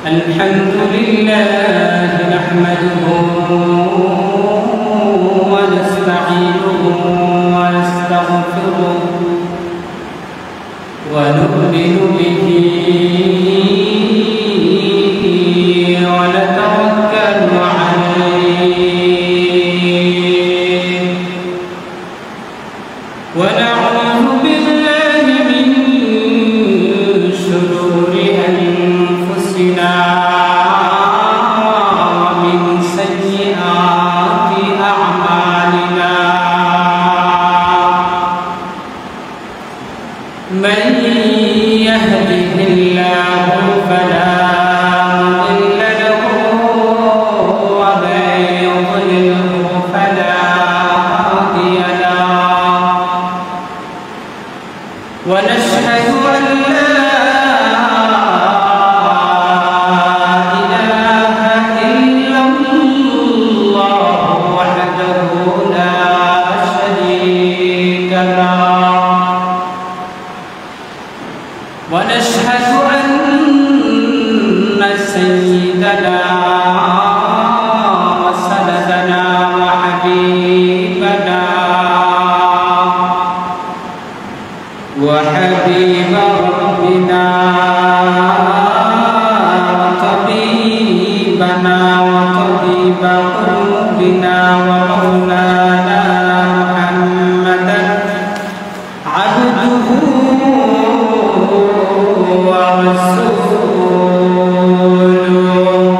الحمد لله نحمده ونستعينه ونستغفره ونؤمن به ونتوكل عليه ونعوذ بالله من شرور أنفسنا ومن سيئات أعمالنا من يهده الله فلا مضل له ومن يضلله فلا هادي له ونشهد أن لا إله إلا الله وحده لا شريك له ونشهد أن سيدنا وسندنا وحبيب ربنا وطبيبنا وطبيب قلوبنا ومولانا محمدا عبده ورسوله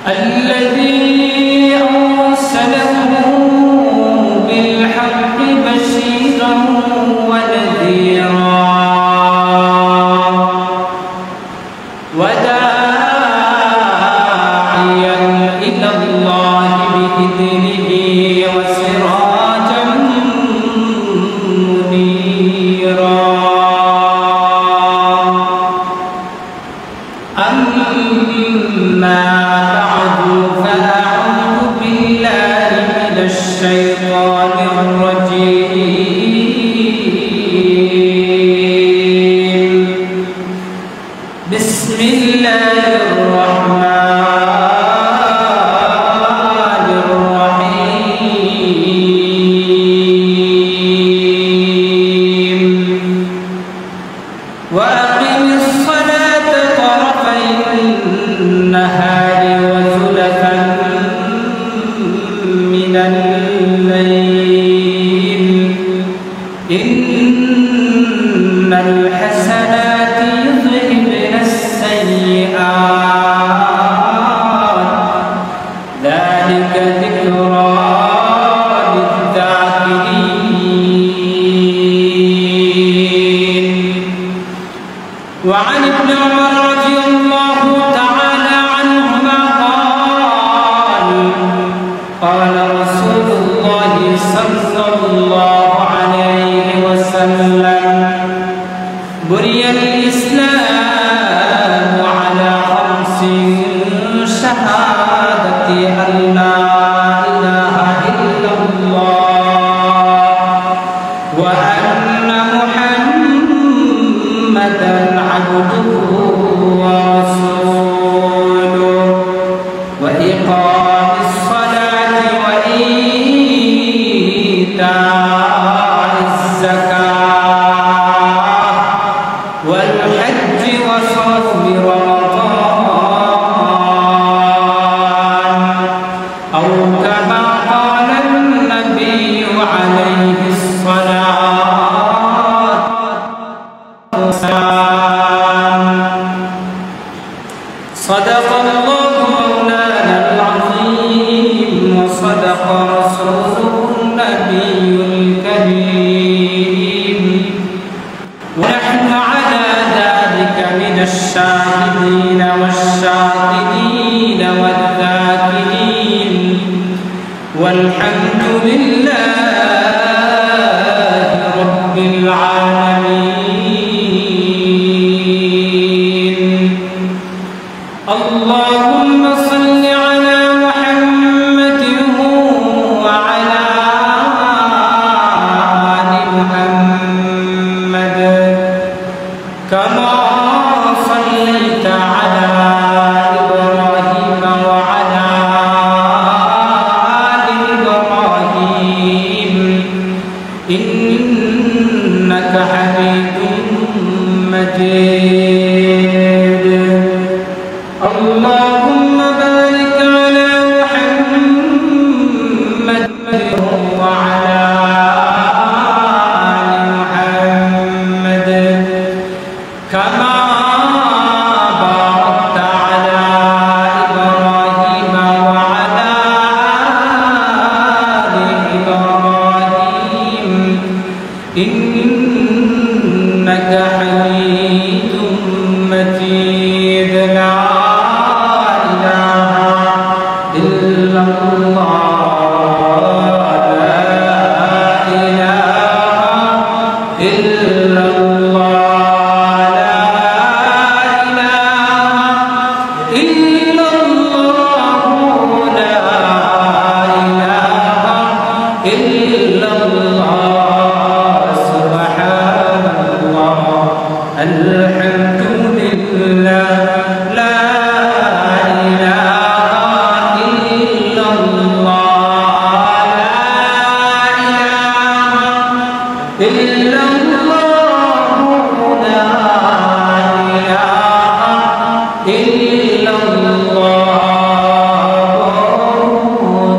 الذي أرسله بالحق بشيرا ونذيرا وداعيا إلى الله بإذنه وسراجا منيرا أما بعد فأعوذ بالله من الشيطان الرجيم بسم الله الرحمن الرحيم وأقم الصلاة طرفي النهار وزلفا من الليل إن الحسنات يذهبن السيئات ذلك ذكرى للذاكرين وعن ابن عمر رضي الله تعالى عنهما قال رسول الله صلى الله عليه وسلم بني الإسلام على خمس شهادة أن لا إله إلا الله وأن محمدا عبده ورسوله وإقام الصلاة وإيتاء الزكاة والحج وصوم رمضان أو كما قال النبي عليه الصلاة والسلام صدق الله مولانا العظيم وصدق رسوله النبي الكريم إنك حميد مجيد اللهم بارك على محمد وعلى آل محمد كما باركت على إبراهيم وعلى آل إبراهيم إنك حميد مجيد لا إله إلا الله لا إله إلا الله لا إله إلا الله لا إله إلا الله سبحان الله الحمد لله لا إله إلا الله لا إله إلا الله لا إله إلا الله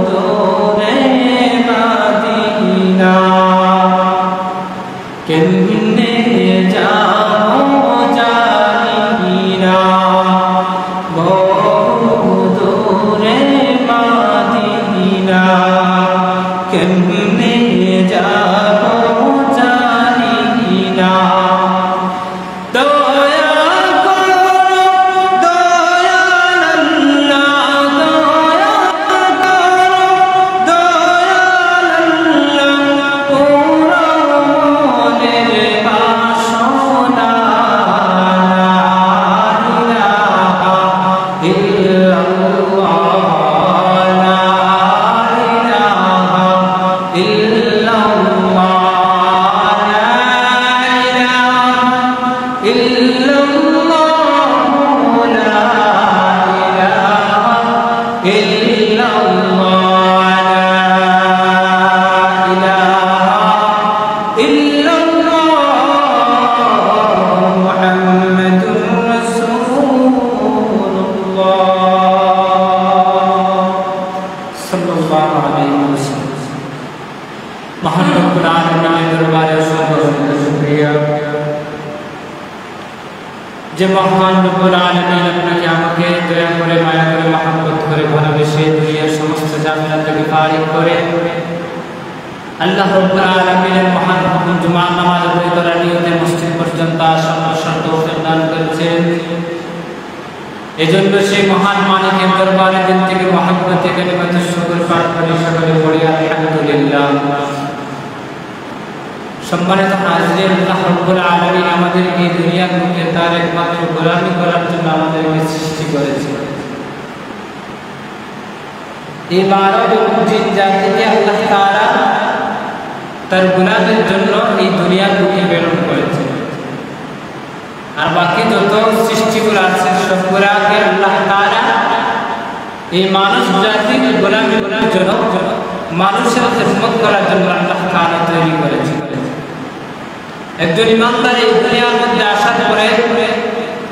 دون مدينة কেমনে যাবো জানি না বহু দূরে মদিনা কেমনে যাবো জানি না দয়া করো দয়াল আল্লাহ দয়া করো দয়াল আল্লাহ পুরো মনের বাসনা লা ইলাহা ইল্লাল্লাহ লা ইলাহা ইল্লাল্লাহ লা ইলাহা ইল্লাল্লাহ লা ইলাহা ইল্লাল্লাহ লা ইলাহা ইল্লাল্লাহ মুহাম্মাদুর রাসূলুল্লাহ সাল্লাল্লাহু আলাইহি ওয়াসাল্লাম মহান রব্বুল আলামিনের দরবারে অসংখ্য শুকরিয়া যে মহান রব্বুল আলামিন আপনাকে আমাকে দয়া করে মায়া করে মহব্বত করে ভালোবেসে দুনিয়ার সমস্ত ঝামেলা থেকে ফারিগ করে আল্লাহ রব্বুল আলামিনের মহান হুকুম জুমার নামাজ আদায় করার নিয়তে মসজিদ পর্যন্ত আসার তৌফিক দান করেছেন এজন্য সেই মহান মালিকের দরবারে দিন থেকে মহব্বতে কালিমাতুশ শুকর পাঠ করে সকলে পড়ি আলহামদুলিল্লাহ সম্মানিত হাজিরিন আল্লাহ রব্বুল আলামিন আমাদেরকে দুনিয়ার বুকে তার একমাত্র গোলামি করার জন্য আমাদেরকে সৃষ্টি করেছেন এই মানব জিন জাতিকে আল্লাহ তাআলা তার গোলামের জন্য এই দুনিয়ার বুকে প্রেরণ করেছেন আর বাকি যত সৃষ্টিগুলো আছে সবগুলোকে আল্লাহ তাআলা এই মানুষ জাতির গোলামের জন্য মানুষের খিদমত করার জন্য আল্লাহ তাআলা তৈরি করেছেন একজন ইমানদার এই দুনিয়ার মধ্যে আসার পরে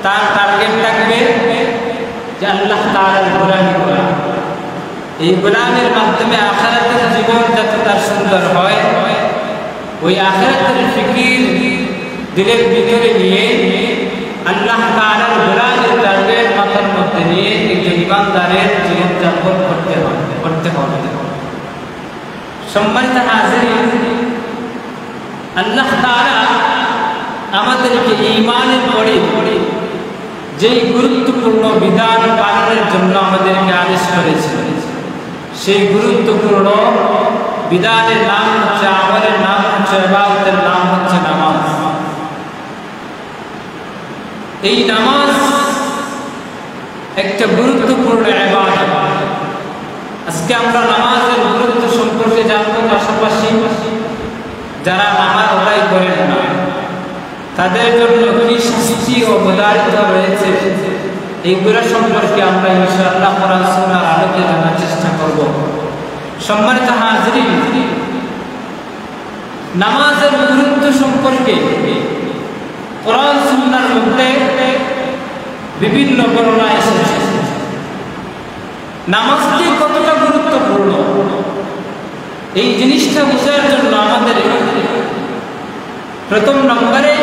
তার টার্গেট থাকবে যে আল্লাহ তাআলার গোলামি করা এই গোলামের মাধ্যমে আখিরাতের জীবন যাতে তার সুন্দর হয় ওই আখিরাতের ফিকির দিলের ভিতরে নিয়ে আল্লাহ তাআলার গোলামের টার্গেট মাথার মধ্যে নিয়ে একজন ইমানদারের জীবন যাপন করতে হবে সম্মানিত হাজিরিন আল্লাহ তাআলা আমাদেরকে ঈমানের পরে যেই গুরুত্বপূর্ণ বিধান পালনের জন্য আমাদেরকে আদেশ করেছেন সেই গুরুত্বপূর্ণ বিধানের নাম হচ্ছে আমলের নাম হচ্ছে ইবাদতের নাম হচ্ছে নামাজ এই নামাজ একটা গুরুত্বপূর্ণ ইবাদত আজকে আমরা নামাজের গুরুত্ব সম্পর্কে জানবো পাশাপাশি যারা নামাজ আদায় করেন না তাদের জন্য কি শাস্তি ও বদারিতা রয়েছে এইগুলো সম্পর্কে আমরা ইনশাআল্লাহ কোরআন সুন্নাহর আলোকে জানার চেষ্টা করব সম্মানিত হাজিরিন নামাজের গুরুত্ব সম্পর্কে কোরআন সুন্নাহর মধ্যে বিভিন্ন বর্ণনা এসেছে। নামাজটি কতটা গুরুত্বপূর্ণ এই জিনিসটা বোঝার জন্য আমাদের প্রথম নম্বরে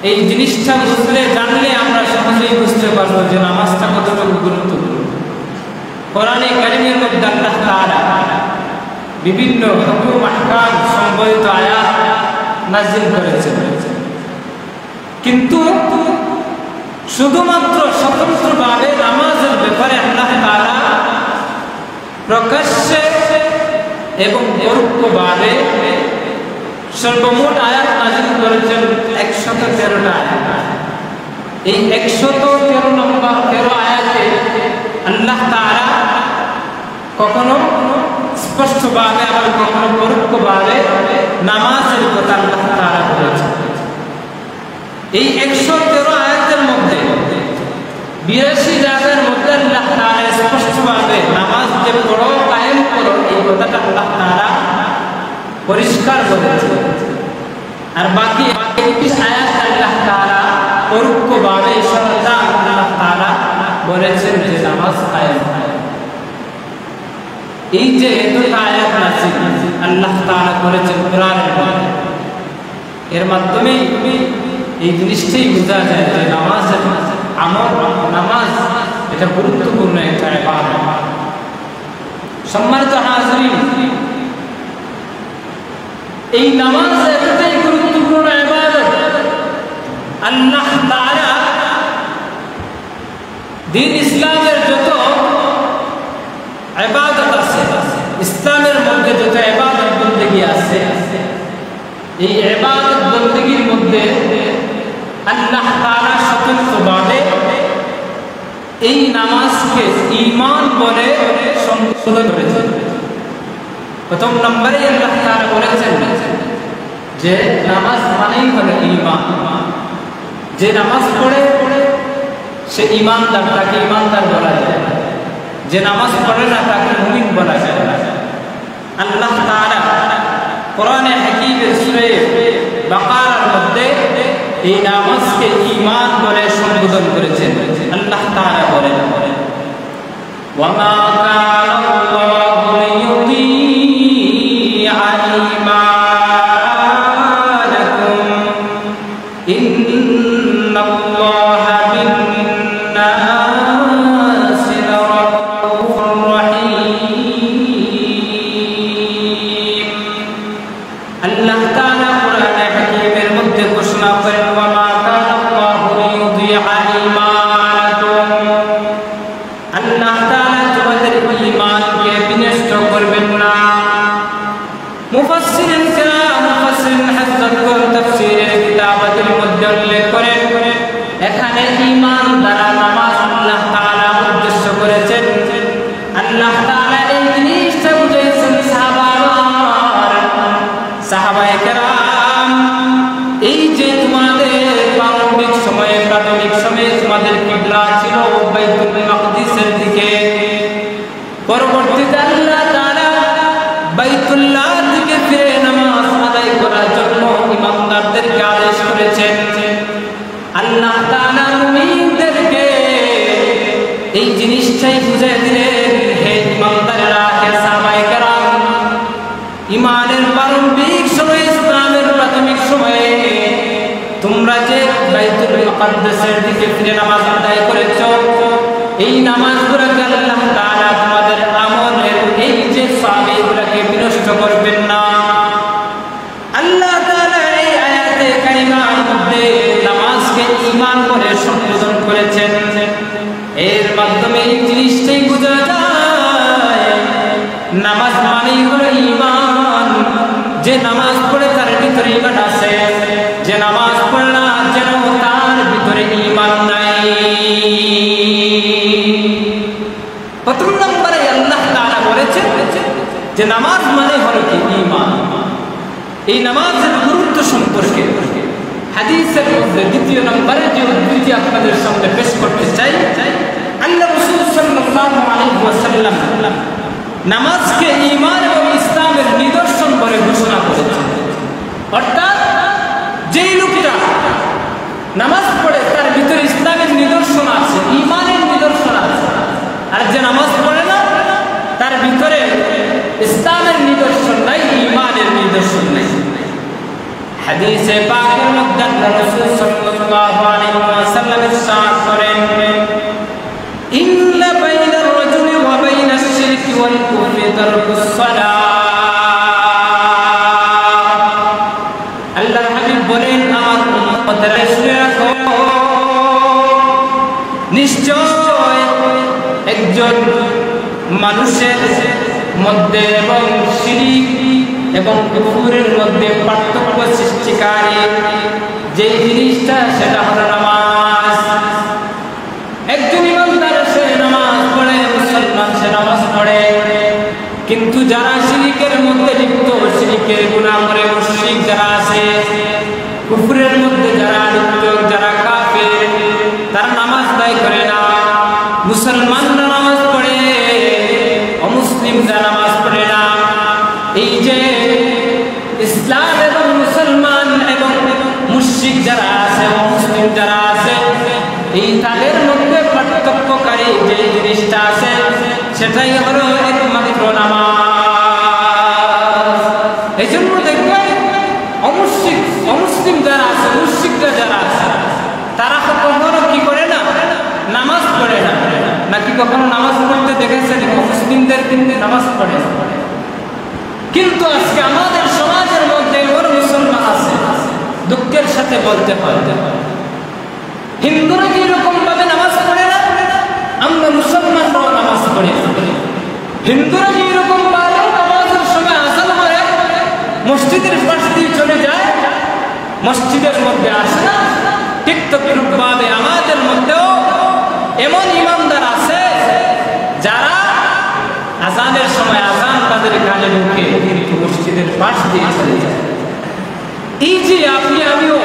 এই জিনিসটা বুঝলে জানলে আমরা সহজেই বুঝতে পারবো যে নামাজটা কতটা গুরুত্বপূর্ণ। কোরআনে কারীমের মধ্যে আল্লাহ তাআলা বিভিন্ন হুকুম আহকাম সম্বলিত আয়াত নাযিল করেছেন, কিন্তু শুধুমাত্র স্বতন্ত্রভাবে নামাজের ব্যাপারে আল্লাহ তাআলা প্রকাশ্যে এবং পরোক্ষভাবে সর্বমোট আয়াত নাযিল করেছেন 113টা আয়াত। এই 113 নম্বর 13 আয়াতে আল্লাহ তাআলা কখনো স্পষ্টভাবে আবার কখনো পরোক্ষভাবে নামাজের কথা আল্লাহ তাআলা বলেছেন। এই 113 আয়াতের মধ্যে 82 জায়গার মধ্যে আল্লাহ তাআলা স্পষ্টভাবে নামাজ যে পড়ো কায়েম করো এই কথাটা আল্লাহ তাআলা পরিষ্কার করেছেন, আর বাকি 21 আয়াত আল্লাহ তাআলা পরোক্ষভাবে সরলা আল্লাহ তাআলা বলেছেন যে নামাজ কায়েম করো। এই যে দুটো আয়াত নাযিল আল্লাহ তাআলা করেছেন কোরআনের মধ্যে, এর মাধ্যমে এই জিনিসটাই বোঝা যায় যে নামাজের আমল, নামাজ এটা গুরুত্বপূর্ণ একটা ইবাদত। সম্মানিত হাজিরিন, এই নামাজ এতটাই গুরুত্বপূর্ণ ইবাদত, আল্লাহ তাআলা দ্বীন ইসলামের যত ইবাদত আছে, ইসলামের মধ্যে যত ইবাদত বন্দেগী আছে, এই ইবাদত বন্দেগীর মধ্যে আল্লাহ তাআলা স্বতন্ত্রভাবে এই নামাজকে ঈমান বলে সংশোধন করেছেন। প্রথম নম্বরে আল্লাহ তাআলা বলেছেন যে নামাজ মানেই হলো ঈমান। যে নামাজ পড়ে সে ঈমানদার, তাকে ঈমানদার বলা যায়। যে নামাজ পড়ে না তাকে মুমিন বলা যায়। আল্লাহ তাআলা কোরআনে হাকীমের সূরা বাকারার মধ্যে এই নামাজকে ঈমান বলে সম্বোধন করেছেন। আল্লাহ তাআলা বলেন, ওয়া মা কানা আল্লাহু লিয়ুযীআ ঈমানাকুম ইন্নাল্লাহা বিন-নাসি লারাউফুর রাহীম। আল্লাহ তাআলা কোরআনে হাকীমের মধ্যে ঘোষণা করেন, ওয়া মা কানা আল্লাহু লিয়ুযীআ ঈমানাকুম, আল্লাহ তাআলা তোমাদের ঈমানকে বিনষ্ট করবেন না। মুফাসসিরিন কিরাম, মুফাসসিরিন হাজ্জাতুল তাফসীরের কিতাবাতের মধ্যে উল্লেখ করেন, এখানে ঈমান দ্বারা নামাজ আল্লাহ তাআলা উদ্দেশ্য করেছেন। আল্লাহ তাআলা এই জিনিসটা বুঝিয়েছেন সাহাবায়ে কেরাম, এই যে তোমাদের প্রারম্ভিক সময়ে, প্রাথমিক সময়ে তোমাদের কিবলা ছিল বাইতুল মাকদিসের দিকে, পরবর্তীতে আল্লাহ তাআলা বাইতুল্লাহর দিকে ফিরে নামাজ আদায় করার জন্য ইমামদারদেরকে আদেশ করেছেন। আল্লাহ তাআলা মুমিনদেরকে এই জিনিসটাই বুঝিয়ে দিলেন, হে ইমামদাররা, হে সাহাবায়ে কেরাম, ঈমানের প্রারম্ভিক সময়ে, ইসলামের প্রাথমিক সময়ে তোমরা যে বাইতুল মুকাদ্দাসের দিকে ফিরে নামাজ আদায় করেছো, এই নামাজগুলোকে আল্লাহ তাআলা তোমাদের আমলের এই যে সওয়াবগুলোকে বিনষ্ট করবেন না। আল্লাহ তাআলা এই আয়াতে কারিমার মধ্যে নামাজকে ঈমান বলে সম্বোধন করেছেন। এর মাধ্যমে এই জিনিসটাই বোঝা যায় নামাজ মানেই হলো ঈমান। যে নামাজ পড়ে তার ভিতরে ঈমান আছে, যে নামাজ পড়ে না যেন তার ভিতরে ঈমান নাই। প্রথম নম্বরে আল্লাহ তাআলা বলেছেন যে নামাজ মানে হলো কি ঈমান। এই নামাজের গুরুত্ব সম্পর্কে হাদিসের মধ্যে দ্বিতীয় নম্বরে যে উদ্ধৃতি আপনাদের সামনে পেশ করতে চাই, আল্লাহ রাসূল সাল্লাল্লাহু আলাইহি ওয়াসাল্লাম নামাজকে ঈমান এবং ইসলামের নিদর্শন নিদর্শন নাই, ঈমানের নিদর্শন নাই। হাদিসে পাকের মধ্যে আল্লাহ রাসূল সাল্লাল্লাহু আলাইহি ওয়াসাল্লাম ইরশাদ করেন, ইন্না বাইনার রাজুলি ওয়া বাইনাশ শিরকি ওয়াল কুফরি তারকুস সালাত। আল্লাহর হাবিব বলেন, আমার উম্মতেরা শুনে রাখো, নিশ্চয় একজন মানুষের মধ্যে এবং শিরক এবং কুফরের মধ্যে পার্থক্য সৃষ্টিকারী যে জিনিসটা, সেটা হলো নামাজ। একজন ইমানদার সে নামাজ পড়ে, মুসলমান সে নামাজ পড়ে, কিন্তু যারা শিরকের মধ্যে লিপ্ত, শিরকের গুনাহ করে মুশরিক যারা আছে, কুফরের মধ্যে যারা লিপ্ত, যারা কাফের, তারা নামাজ আদায় করে না। মুসলমানরা নামাজ পড়ে, অমুসলিমরা নামাজ পড়ে না। এই যে ইসলাম এবং মুসলমান এবং মুশরিক যারা আছে, অমুসলিম যারা আছে, এই তাদের মধ্যে পার্থক্যকারী যে জিনিসটা আছে, সেটাই হলো একমাত্র নামাজ। এই জন্য দেখবেন অমুসলিম যারা আছে, মুশরিকরা যারা আছে, তারা কখনো কি করে না, নামাজ পড়ে না। নাকি কখনো নামাজ পড়তে দেখেছেন মুসলিমদের? কিন্তু নামাজ পড়ে। কিন্তু আজকে আমাদের সমাজের মধ্যে ওর মুসলমান আছে, দুঃখের সাথে বলতে হয়, হিন্দুরা যেরকম ভাবে নামাজ পড়ে না, আমরা মুসলমানরাও নামাজ পড়ি। হিন্দুরা যেরকম ভাবে নামাজের সময় আযান করে মসজিদের পাশ দিয়ে চলে যায়, মসজিদের মধ্যে আসে না, ঠিক তদ্রূপভাবে আমাদের মধ্যেও এমন ইমানদার আছে যারা আযানের সময় আযান তাদের কানে ঢুকে, কিন্তু মসজিদের পাশ দিয়ে চলে যায়। এই যে আপনি আমিও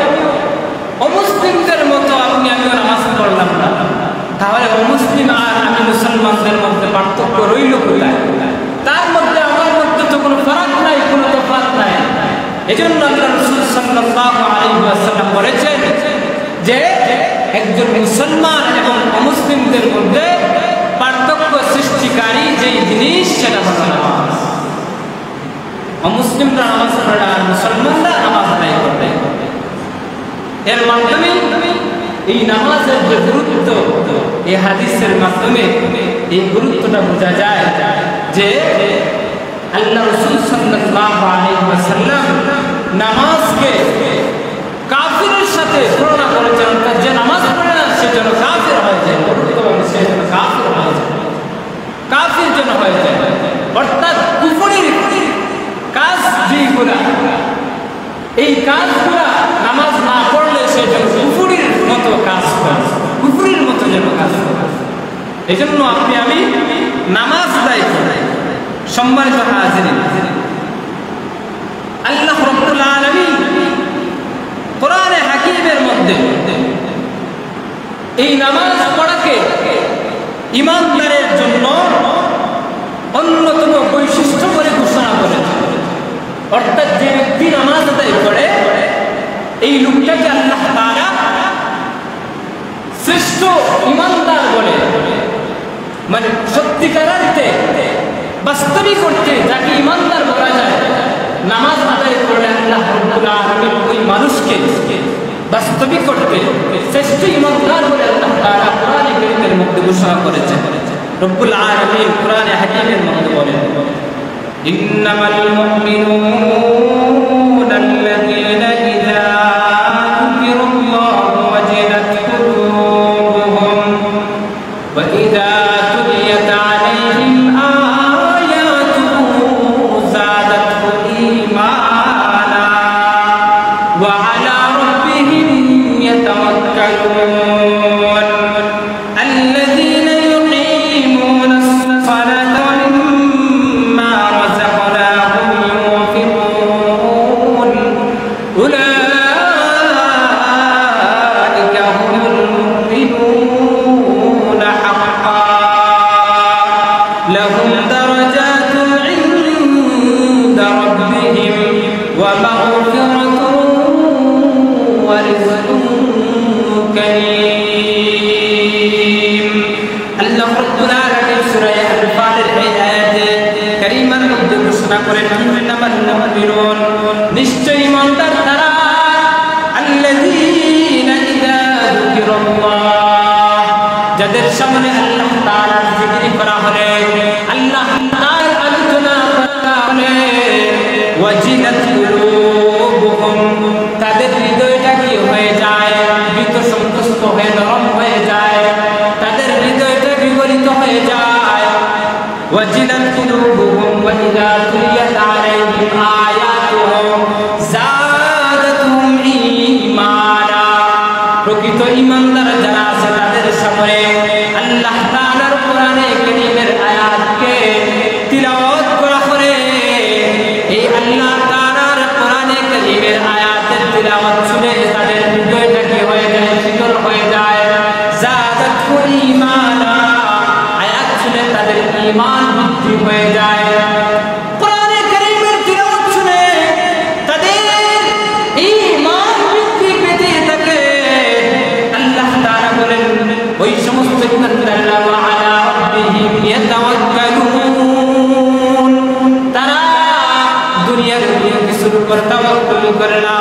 অমুসলিমদের মতো আপনি আমিও নামাজ পড়লাম না, তাহলে অমুসলিম আর আমি মুসলমানদের মধ্যে পার্থক্য রইল কোথায়? তার মধ্যে আমার মধ্যে তো কোনো ফারাক নাই, কোনো তফাৎ নাই। এজন্য আল্লাহ রাসূল সাল্লাল্লাহু আলাইহি ওয়াসাল্লাম বলেছেন যে একজন মুসলমান এবং অমুসলিমদের মধ্যে পার্থক্য সৃষ্টিকারী যে জিনিস, সেটা হলো নামাজ। অমুসলিমরা নামাজ পড়ে আর মুসলমানরা নামাজ আদায় করে। এর মাধ্যমে এই নামাজের যে গুরুত্ব, এই হাদিসের মাধ্যমে এই গুরুত্বটা বোঝা যায় যে আল্লাহ রাসূল সাল্লাল্লাহু আলাইহি ওয়াসাল্লাম নামাজকে কাফিরের সাথে তুলনা করেছেন। যে নামাজ পড়ে না সে যেন কাফির হয়ে যায়, সে যেন কাফির হয়ে যায়, কাফির যেন হয়ে যায়। অর্থাৎ কুফরের কাজ যেগুলা, এই কাজগুলা নামাজ না পড়লে সে যেন কুফরের মতো কাজ করে, কুফরের মতো যেন কাজ করে। এই জন্য আপনি আমি নামাজ আদায় করি। সম্মানিত হাজিরিন, আল্লাহ রাব্বুল আলামিন কোরআনে হাকিমের মধ্যে এই নামাজ পড়াকে ঈমানদারের জন্য অন্যতম বৈশিষ্ট্য করে ঘোষণা করেছে। অর্থাৎ যে ব্যক্তি নামাজ আদায় করে, এই লোকটাকে আল্লাহ তাআলা শ্রেষ্ঠ ঈমানদার বলে, মানে সত্যিকার অর্থে বাস্তবিক অর্থে যাকে ঈমানদার বলা যায়, নামাজ আদায় করে আল্লাহ রাব্বুল আলামিন ওই মানুষকে বাস্তবিক অর্থে শ্রেষ্ঠ ঈমানদার বলে আল্লাহ তাআলা কোরআনে কারীমের মধ্যে ঘোষণা করেছেন। রব্বুল আলামিন কোরআনে হাকীমের মধ্যে বলেন, ইন্নামাল মুমিনুনা আল্লাযীনা ইযা যুকিরাল্লাহু ওয়াজিলাত কুলুবুহুম ওয়া ইযা তুলিয়াত আলাইহিম আয়াতুহু যাদাতহুম ঈমানা ওয়া আলা রাব্বিহিম ইয়াতাওয়াক্কালুন আল্লাযীনা يقيمون الصلاة ومما رزقناهم ينفقون أولئك هم المؤمنون حقا لهم درجات عند ربهم ومغفرة ورزق كريم. الله رب العالمين سورة الأنفال الآيات كريمة ঘোষণা করেন, ইন্নামাল মুমিনুন নিশ্চয় ঈমানদার তারা আল্লাযীনা ইযা যুকিরাল্লাহ যাদের সামনে আল্লাহ তাআলার জিকির করা হলে আল্লাহ তাআলার আলোচনা করা হলে ওয়াজিলাত কুলুবুহুম তাদের হৃদয়টা কি হয়ে যায় ভীত সন্তুষ্ট হয়ে নরম হয়ে যায় তাদের হৃদয়টা বিগলিত হয়ে যায় ওয়াজিলাত কুলুবুহুম ওয়া ইযা তুলিয়াত আলাইহিম আয়াতুহু যাদাতুহুম ঈমানা প্রকৃত ঈমানদার যারা আছে তাদের সামনে আল্লাহ তাআলার কোরআনে কারীমের আয়াতকে তিলাওয়াত করা করে এই আল্লাহ তাআলার কোরআনে কারীমের আয়াতের তিলাওয়াত শুনে তাদের হৃদয়টা কি হয়ে যায় শীতল হয়ে যায় যাদাতুহুম ঈমানা আয়াত শুনে তাদের ঈমান বৃদ্ধি হয়ে যায় কোরআনে কারীমের তিলাওয়াত শুনে তাদের ঈমান বৃদ্ধি পেতে থাকে আল্লাহ তাআলা বলেন ওই সমস্ত ইমানদাররা আলা রাব্বিহিম ইয়াতাওয়াক্কালুন তারা দুনিয়ার কিছুর উপর তাওয়াক্কুল করে না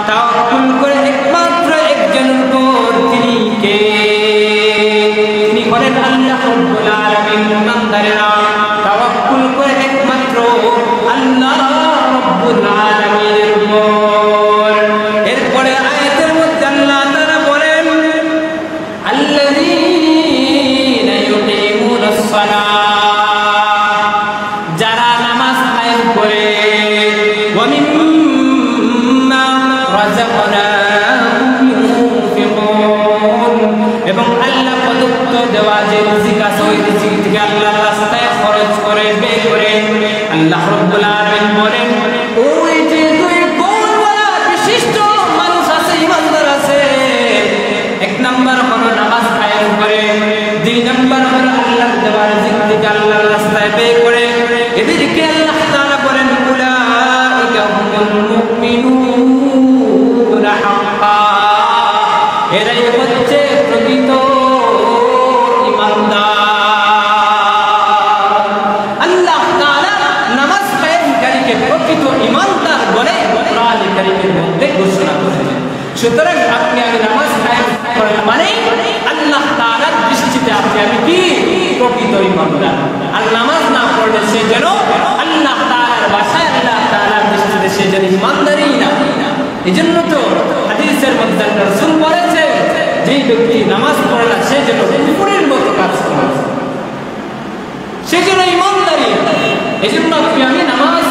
তাওয়াক্কুল করে একমাত্র একজনের উপর তিনি কে তিনি হলেন আল্লাহ রাব্বুল আলামিন ইমানদাররা তাওয়াক্কুল করে একমাত্র আল্লাহ রাব্বুল আলামিনের উপর এরপরে আয়াতের মধ্যে আল্লাহ তাআলা বলেন আল্লাযীনা ইউকিমুনাস সালাহ যারা নামাজ কায়েম করে ওয়া মিম্মা রাযাকনাহুম ইউনফিকুন এবং আল্লাহ প্রদত্ত দেওয়া যে রিজিক আছে ওই রিজিক থেকে আল্লাহর রাস্তায় খরচ করে ব্যয় করে আল্লাহ রাব্বুল আলামিন বলেন ওই যে দুই গুণওয়ালা বিশিষ্ট মানুষ আছে ইমানদার আছে এক নাম্বার হলো নামাজ কায়েম করে দুই নাম্বার হলো আল্লাহর দেওয়া রিজিক থেকে আল্লাহর রাস্তায় ব্যয় করে এদেরকে আল্লাহ তাআলা বলেন উলাইকা হুমুল মুমিনুনা হাক্কা এরাই হচ্ছে প্রকৃত ঈমানদার আল্লাহ তাআলা নামাজ কায়েমকারীকে প্রকৃত ঈমানদার বলে কোরআন কারীমের মধ্যে ঘোষণা করেছেন সুতরাং আপনি আমি নামাজ কায়েম করেন মানে আল্লাহ তাআলার দৃষ্টিতে আপনি আমি কি প্রকৃত ঈমানদার আর নামাজ না পড়লে সে যেন আল্লাহ তাআলার ভাষায় আল্লাহ তাআলার দৃষ্টিতে সে যেন ঈমানদারই না এজন্য তো হাদিসের মধ্যে রাসূল বলেছেন যে ব্যক্তি নামাজ পড়ে না সে যেন কুফরের মতো কাজ করে সে যেন ঈমানদারই এজন্য আপনি আমি নামাজ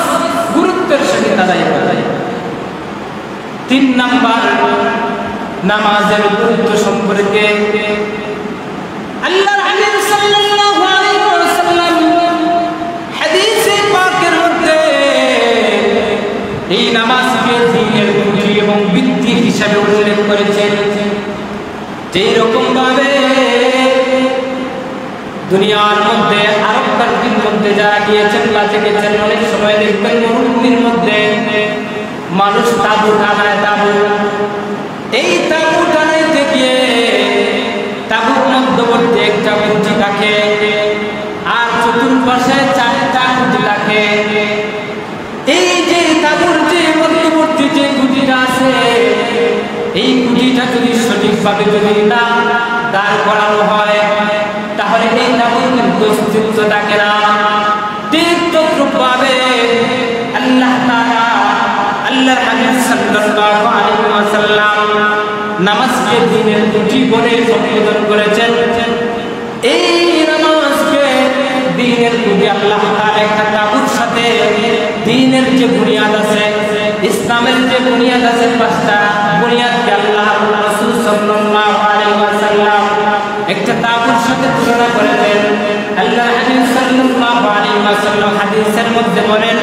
গুরুত্বের সাথে আদায় করি তিন নাম্বার নামাজের গুরুত্ব সম্পর্কে আল্লাহর হাবিব সাল্লাল্লাহু আলাইহি ওয়াসাল্লাম হাদিসে পাকের মধ্যে এই নামাজকে দ্বীনের খুঁটি এবং ভিত্তি হিসাবে উল্লেখ করেছেন যেই রকম ভাবে দুনিয়ার মধ্যে আরব কান্ট্রির মধ্যে যারা গিয়েছেন বা থেকেছেন অনেক সময় দেখবেন মরুভূমির মধ্যে মানুষ তাঁবু টানায় তাঁবু এই তাঁবু টানাইতে গিয়ে তাঁবুর মধ্যবর্তী একটা খুঁটি রাখে আর চতুর্পাশে চারটা খুঁটি রাখে এই যে তাঁবুর যে মধ্যবর্তী যে খুঁটিটা আছে এই খুঁটিটা যদি সঠিকভাবে যদি না দাঁড় করানো হয় তাহলে এই তাঁবুর কিন্তু অস্তিত্ব থাকে না ঠিক তদ্রূপভাবে আল্লাহ তাআলা আল্লাহর হাবিব সাল্লাল্লাহু আলাইহি ওয়াসাল্লাম নামাজকে দ্বীনের খুঁটি বলে সম্বোধন করেছেন এই নামাজকে দ্বীনের খুঁটি আল্লাহ তাআলা একটা তাঁবুর সাথে দ্বীনের যে বুনিয়াদ আছে ইসলামের যে বুনিয়াদ আছে পাঁচটা বুনিয়াদকে আল্লাহ রাসূল সাল্লাল্লাহু আলাইহি ওয়াসাল্লাম একটা তাঁবুর সাথে তুলনা করেছেন আল্লাহর হাবিব সাল্লাল্লাহু আলাইহি ওয়াসাল্লাম হাদিসের মধ্যে বলেন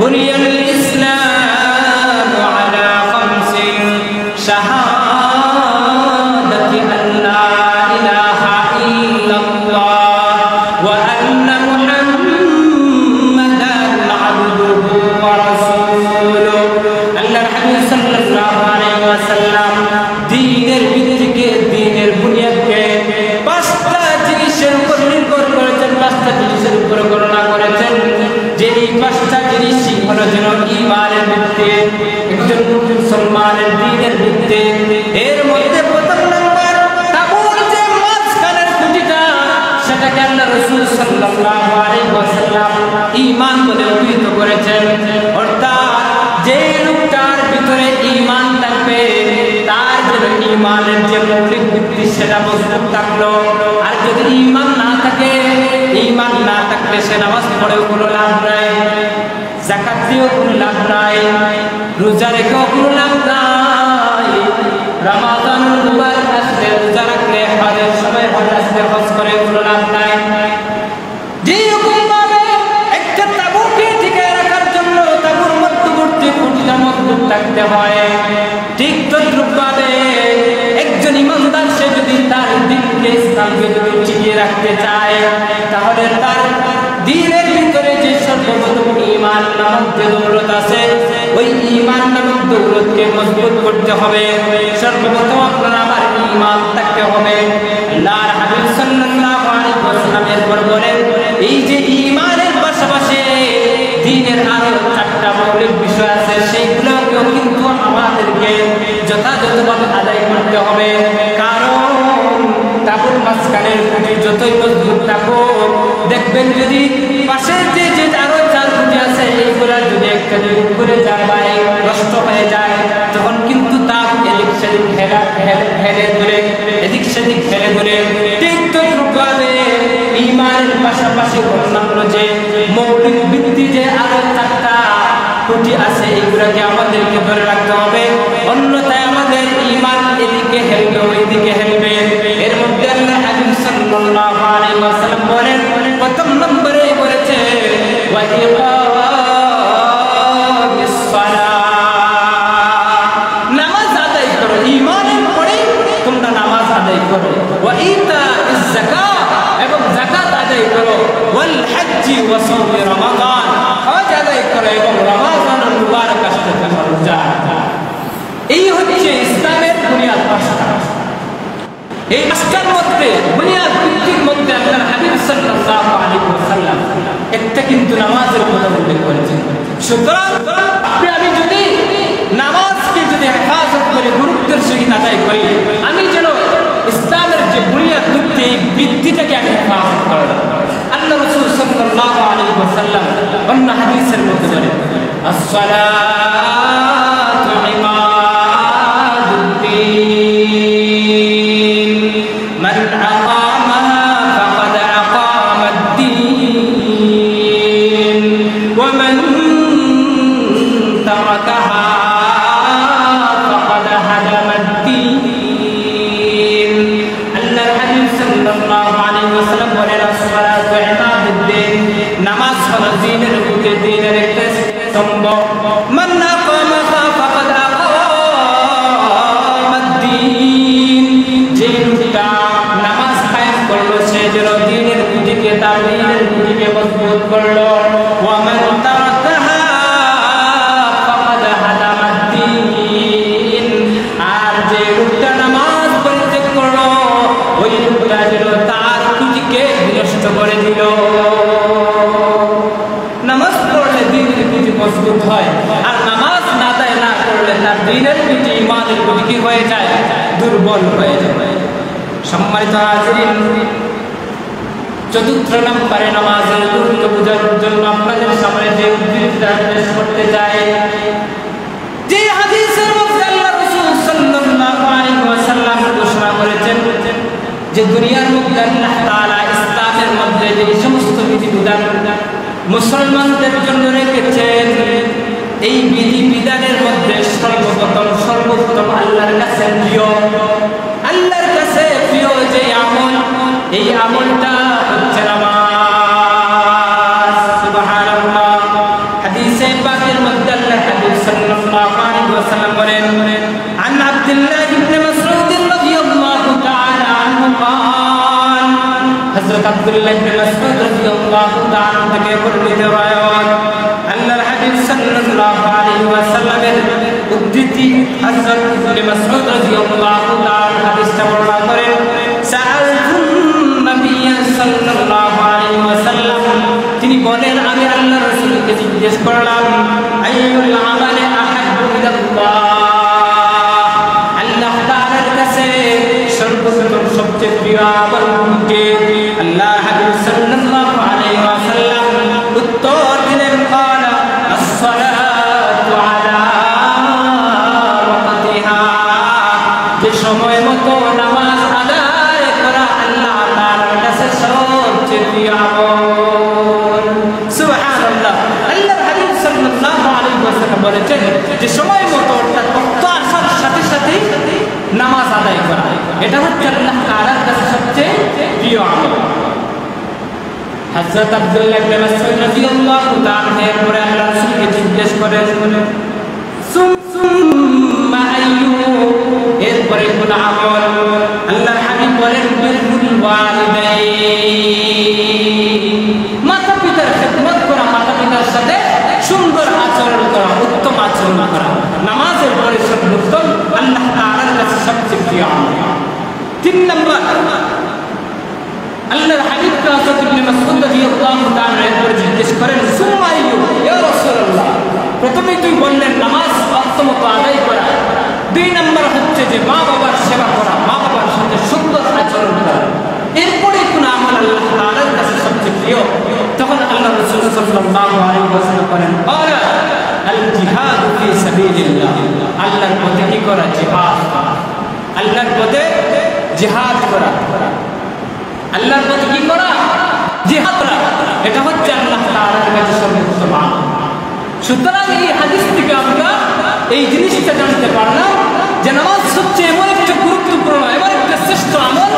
বুনিয়াল ইসলাম আলা খামসিন শাহাদাতি আল্লা ইলাহা ইল্লাল্লাহ ওয়া আন্না মুহাম্মাদান আবদুহু ওয়া রাসূলুহু আল্লাহর হাবিব সাল্লাল্লাহু আলাইহি ওয়াসাল্লাম দ্বীনের ভিত্তিকে দ্বীনের বুনিয়াদকে পাঁচটা জিনিসের উপর নির্ভর করেছেন পাঁচটা জিনিসের উপর গণনা করেছেন যে এই পাঁচটা জিনিসই হলো একজন মুসলমানের দ্বীনের ভিত্তি। এর মধ্যে প্রথম নাম্বার তাবুর যে মাঝখানের খুঁটিটা, সেটাকে আল্লাহ রাসূল সাল্লাল্লাহু আলাইহি ওয়াসাল্লাম ঈমান বলে অভিহিত করেছেন। অর্থাৎ যে লোকটার ভিতরে ঈমান থাকবে, তার যে ঈমানের যে মৌলিক ভিত্তি সেটা মজবুত থাকলো। আর যদি ঈমান না থাকে, ঈমান না থাকলে সে নামাজ পড়েও কোনো লাভ নাই, যাকাত দিয়েও কোনো লাভ নাই, রোজা রেখেও কোনো লাভ নাই, রমাদানুল মুবারক আসলে রোজা রাখলে, হজের সময় হজ আসলে হজ করে কোনো লাভ নাই। যেরকম ভাবে একটা তাঁবুকে টিকে রাখার জন্য তাঁবুর মধ্যবর্তী খুঁটিটা মজবুত থাকতে হয়, ঠিক তদ্রূপভাবে একজন ইমানদার সে যদি তার দ্বীনকে, ইসলামকে যদি টিকিয়ে রাখতে চায়, তাহলে তার দ্বীনের ভিতরে যে সর্বপ্রথম ঈমান নামক যে দৌলত আছে, ওই ঈমান নামক দৌলতকে মজবুত করতে হবে। সর্বপ্রথম আপনার আমার ঈমান থাকতে হবে। আল্লাহর হাবিব সাল্লাল্লাহু আলাইহি ওয়াসাল্লাম এরপর বলেন, এই যে ঈমানের পাশাপাশি দ্বীনের আরো চারটা মৌলিক বিষয় আছে, সেইগুলোকেও কিন্তু আমাদেরকে যথাযথভাবে আদায় করতে হবে। কারণ তাঁবুর মাঝখানের খুঁটি যতই মজবুত থাকুক, দেখবেন যদি পাশের যে আরো চার খুঁটি আছে, এইগুলা যদি একটা দুই করে যায় বা নষ্ট হয়ে যায়, তখন কিন্তু তার এদিক সেদিক হেলে ধরে, এদিক সেদিক হেলে ধরে। ঠিক তদ্রূপভাবে ঈমানের পাশাপাশি অন্যান্য যে মৌলিক ভিত্তি যে আরো চারটা খুঁটি আছে, এইগুলোকে আমাদেরকে ধরে রাখতে হবে। অন্যথায় আমাদের ঈমান এদিকে হেলবে, ওইদিকে হেলবে। এর মধ্যে আল্লাহ হাবিব সাল্লাল্লাহু আলাইহি ওয়াসাল্লাম বলেন, প্রথম নম্বরে বলেছে ওয়া ইকামিস সালাহ, নামাজ আদায় করো। ঈমানের পরে তোমরা নামাজ আদায় করো। ওয়া ইতাইজ যাকাত, এবং যাকাত আদায় করো। ওয়াল হজ্জি ওয়া সাওমি রমাদান, হজ আদায় করো এবং রমাদানুল মুবারক আসলে তোমরা রোজা। এই হচ্ছে ইসলামের বুনিয়াদ পাঁচটা। এই পাঁচটার মধ্যে বুনিয়াদ ভিত্তির মধ্যে আল্লাহর হাবিব সাল্লাল্লাহু আলাইহি ওয়াসাল্লাম একটা কিন্তু নামাজের কথা উল্লেখ করেছেন। সুতরাং আপনি আমি যদি নামাজকে যদি হেফাজত করে গুরুত্বের সহিত আদায় করি, আমি যেন ইসলামের যে বুনিয়াদ ভিত্তি, এই ভিত্তিটাকে আমি হেফাজত করব। আল্লাহ রাসূল সাল্লাল্লাহু আলাইহি ওয়াসাল্লাম অন্য হাদিসের মধ্যে বলেন, আসসালাতু ইমাদুদ্দিন, মান আকামাহা ফাকাদ আকামাদ্দিন, ওয়া মান তারাকাহা ফাকাদ হাদামাদ্দিন। আল্লাহর হাবিব সাল্লাল্লাহু আলাইহি ওয়াসাল্লাম বলেন, আসসালাতু ইমাদুদ্দিন, নামাজ হলো দ্বীনের খুঁটি, দ্বীনের একটা স্তম্ভ। মান আকামাহা ফাকাদ আকামাদ্দিন, যে লোকটা নামাজ কায়েম করলো, সে যেন দ্বীনের খুঁটিকে, তার দ্বীনের খুঁটিকে মজবুত করলো। ওয়া মান তারাকাহা ফাকাদ হাদামাদ্দিন, আর যে লোকটা নামাজ পরিত্যাগ করলো, ওই লোকটা যেন তার খুঁটিকে বিনষ্ট করে দিল। নামাজ পড়লে দ্বীনের খুঁটি মজবুত হয়, আর নামাজ না আদায় না করলে তার দ্বীনের খুঁটি, ঈমানের খুঁটি কি হয়ে যায়? দুর্বল হয়ে যায়। সম্মানিত হাজিরিন, চতুর্থ নম্বরে নামাজের গুরুত্ব বোঝার জন্য আপনাদের সামনে যে উদ্ধৃতিটা পেশ করতে চাই, যে হাদিসের মধ্যে আল্লাহ রাসূল সাল্লাল্লাহু আলাইহি ওয়াসাল্লাম ঘোষণা করেছেন যে দুনিয়ার মধ্যে আল্লাহ তাআলা ইসলামের মধ্যে যে সমস্ত বিধিবিধান মুসলমানদের জন্য রেখেছেন, এই বিধিবিধানের মধ্যে সর্বোত্তম আল্লাহর কাছে প্রিয়, আল্লাহর কাছে প্রিয় যে আমল, এই আমলটা হচ্ছে নামাজ। সুবহানাল্লাহ। হাদিসে পাকের মধ্যে আল্লাহর হাবিব সাল্লাল্লাহু আলাইহি ওয়াসাল্লাম বলেন, আন আব্দুল্লাহ ইবনে মাসউদ রাদিয়াল্লাহু তাআলা আনহু قال, হযরত আব্দুল্লাহ ইবনে মাসউদ রাদিয়াল্লাহু তাআলা থেকে বর্ণিত রায়াত, আল্লাহর হাবিব সাল্লাল্লাহু আলাইহি ওয়াসাল্লামের উদ্ধৃতি হযরত ইবনে মাসউদ রাদিয়াল্লাহু তাআলা হাদিসটা বর্ণনা করেন, সাআলতুন নবী সাল্লাল্লাহু আলাইহি ওয়াসাল্লাম, তিনি বলেন আমি আল্লাহর রাসূলকে জিজ্ঞেস করলাম, আইয়ুল আমালি আহাব্বু ইলাল্লাহ বলেছেন যে সময় মতো অর্থাৎ রক্ত আসার সাথে সাথেই নামাজ আদায় করা, এটা হচ্ছে আল্লাহ তাআলার কাছে সবচেয়ে প্রিয় আমল। হযরত আব্দুল্লাহ ইবনে মাসউদ রাদিয়াল্লাহু তাআলা এরপরে আল্লাহ রাসূলকে জিজ্ঞেস করেন সুম্মা আইয়ু, এরপরে কোন আমল? আল্লাহর হাবিব বলেন বিররুল ওয়ালিদাইন, মাতা পিতার খেদমত করা, মাতা পিতার সাথে সুন্দর আচরণ করা, উত্তম আচরণ করা। নামাজের পরে সর্বোত্তম আল্লাহ তাআলার কাছে সবচেয়ে প্রিয় আমল। 3 নম্বর, আল্লাহর হাবিব হযরত ইবনে মাসউদ রাদিয়াল্লাহু তাআলা এরপরে জিজ্ঞেস করেন সুম্মা আইয়ু, ইয়া রাসূলুল্লাহ, প্রথমেই তুই বললেন নামাজ অর্থমতো আদায় করা, 2 নম্বর হচ্ছে যে মা বাবার সেবা করা, মা বাবার সাথে সুন্দর আচরণ করা, এরপরে কোন আমল আল্লাহ তাআলার কাছে সবচেয়ে প্রিয়? তখন আল্লাহ রাসূল সাল্লাল্লাহু আলাইহি ওয়াসাল্লাম বলেন আলা আল জিহাদ ফি সাবিলিল্লাহ, আল্লাহর পথে কি করা? জিহাদ। আল্লাহর পথে জিহাদ করা, আল্লাহর পথে কি করা? জিহাদ করা, এটা হচ্ছে আল্লাহ তাআলার কাছে সর্বোত্তম আমল। সুতরাং এই হাদিস থেকে আমরা এই জিনিসটা জানতে পারলাম যে নামাজ হচ্ছে এমন একটা গুরুত্বপূর্ণ, এমন একটা শ্রেষ্ঠ আমল,